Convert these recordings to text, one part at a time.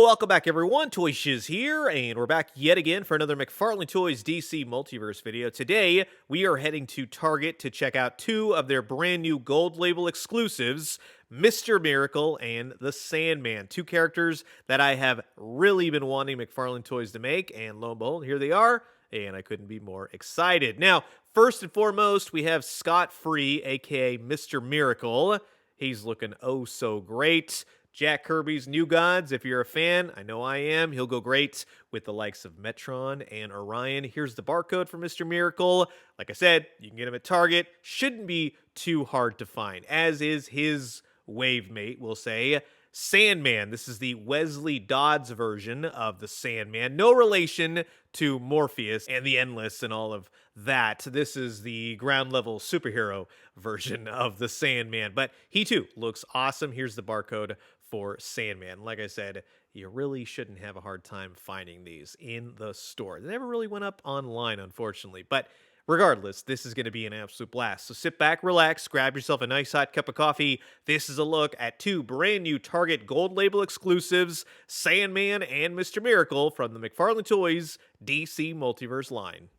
Welcome back everyone, Toy Shiz here, and we're back yet again for another McFarlane Toys DC Multiverse video. Today, we are heading to Target to check out two of their brand new gold label exclusives, Mr. Miracle and the Sandman. Two characters that I have really been wanting McFarlane Toys to make, and lo and behold, here they are, and I couldn't be more excited. Now, first and foremost, we have Scott Free, aka Mr. Miracle. He's looking oh so great. Jack Kirby's New Gods, if you're a fan, I know I am, he'll go great with the likes of Metron and Orion. Here's the barcode for Mr. Miracle. Like I said, you can get him at Target. Shouldn't be too hard to find, as is his wave mate, we'll say. Sandman. This is the Wesley Dodds version of the Sandman. No relation to Morpheus and the Endless and all of that. This is the ground level superhero version of the Sandman. But he too looks awesome. Here's the barcode for Sandman. Like I said, you really shouldn't have a hard time finding these in the store. They never really went up online, unfortunately. But regardless, this is going to be an absolute blast. So sit back, relax, grab yourself a nice hot cup of coffee. This is a look at two brand new Target Gold Label exclusives, Sandman and Mr. Miracle from the McFarlane Toys DC Multiverse line.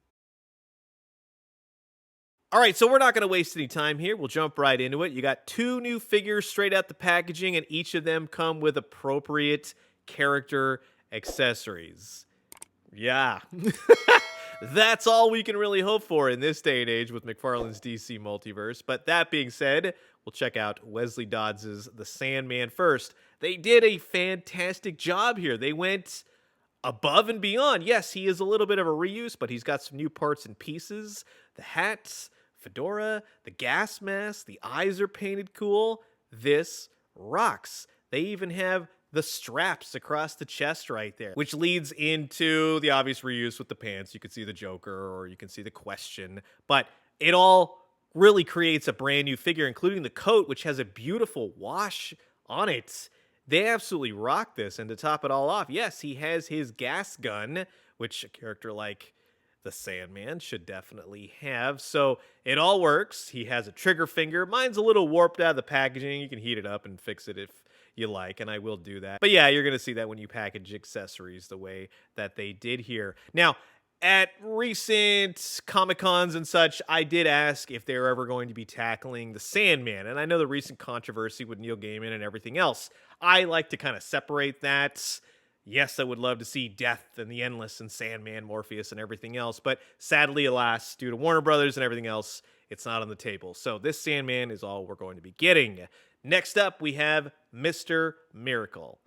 All right, so we're not going to waste any time here. We'll jump right into it. You got two new figures straight out the packaging, and each of them come with appropriate character accessories. Yeah. That's all we can really hope for in this day and age with McFarlane's DC Multiverse. But that being said, we'll check out Wesley Dodds' The Sandman first. They did a fantastic job here. They went above and beyond. Yes, he is a little bit of a reuse, but he's got some new parts and pieces. The hats, fedora, the gas mask, the eyes are painted cool. This rocks. They even have the straps across the chest right there, which leads into the obvious reuse with the pants. You can see the Joker or you can see the Question, but it all really creates a brand new figure, including the coat, which has a beautiful wash on it. They absolutely rock this, and to top it all off, yes, he has his gas gun, which a character like the Sandman should definitely have. So it all works. He has a trigger finger. Mine's a little warped out of the packaging. You can heat it up and fix it if you like, and I will do that. But yeah, you're going to see that when you package accessories the way that they did here. Now, at recent Comic-Cons and such, I did ask if they were ever going to be tackling the Sandman, and I know the recent controversy with Neil Gaiman and everything else. I like to kind of separate that. Yes, I would love to see Death and the Endless and Sandman, Morpheus, and everything else, but sadly, alas, due to Warner Brothers and everything else, it's not on the table. So this Sandman is all we're going to be getting. Next up, we have Mr. Miracle.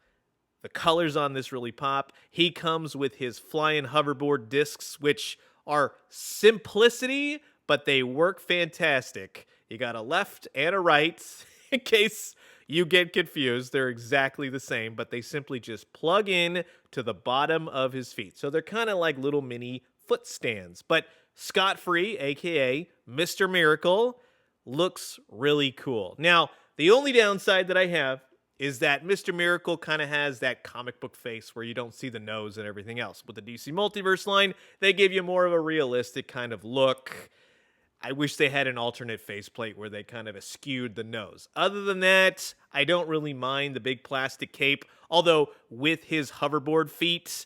The colors on this really pop. He comes with his flying hoverboard discs, which are simplicity, but they work fantastic. You got a left and a right, in case you get confused. They're exactly the same, but they simply just plug in to the bottom of his feet. So they're kind of like little mini foot stands. But Scott Free, aka Mr. Miracle, looks really cool. Now, the only downside that I have is that Mr. Miracle kind of has that comic book face where you don't see the nose and everything else. With the DC Multiverse line, they give you more of a realistic kind of look. I wish they had an alternate faceplate where they kind of eschewed the nose. Other than that, I don't really mind the big plastic cape, although with his hoverboard feet,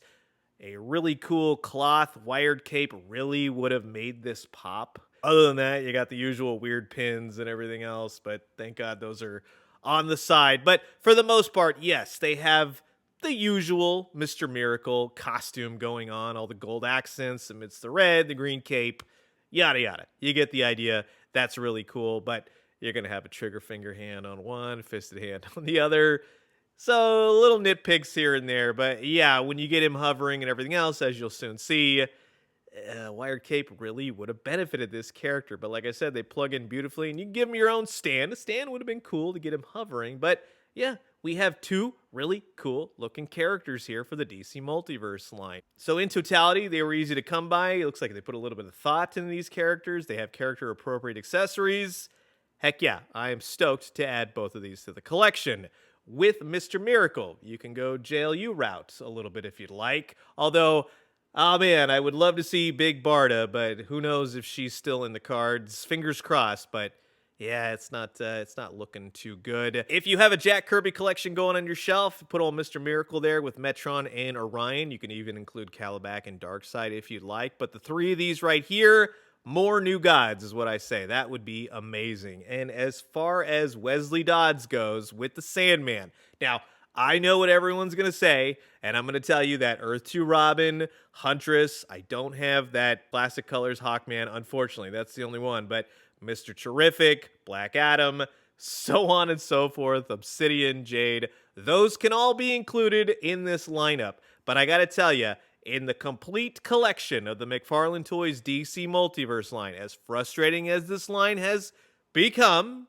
a really cool cloth wired cape really would have made this pop. Other than that, you got the usual weird pins and everything else, but thank God those are on the side. But for the most part, yes, they have the usual Mr. Miracle costume going on, all the gold accents amidst the red, the green cape, yada yada. You get the idea. That's really cool, but you're going to have a trigger finger hand on one, fisted hand on the other. So little nitpicks here and there, but yeah, when you get him hovering and everything else, as you'll soon see, wired cape really would have benefited this character. But like I said, they plug in beautifully, and you can give him your own stand. A stand would have been cool to get him hovering, but yeah, we have two really cool looking characters here for the DC Multiverse line. So in totality, they were easy to come by. It looks like they put a little bit of thought into these characters. They have character appropriate accessories. Heck yeah, I am stoked to add both of these to the collection. With Mr. Miracle, you can go JLU route a little bit if you'd like. Although, oh man, I would love to see Big Barda, but who knows if she's still in the cards. Fingers crossed, but Yeah, it's not looking too good. If you have a Jack Kirby collection going on your shelf, put old Mr. Miracle there with Metron and Orion. You can even include Calabac and Darkseid if you'd like. But the three of these right here, more new gods is what I say. That would be amazing. And as far as Wesley Dodds goes with the Sandman, now I know what everyone's going to say, and I'm going to tell you that Earth 2 Robin, Huntress, I don't have that Plastic Colors Hawkman, unfortunately. That's the only one. But Mr. Terrific, Black Adam, so on and so forth, Obsidian, Jade, those can all be included in this lineup. But I got to tell you, in the complete collection of the McFarlane Toys DC Multiverse line, as frustrating as this line has become,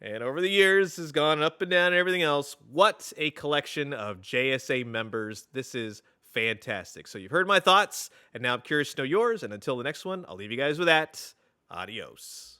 and over the years has gone up and down and everything else, what a collection of JSA members. This is fantastic. So you've heard my thoughts, and now I'm curious to know yours. And until the next one, I'll leave you guys with that. Adios.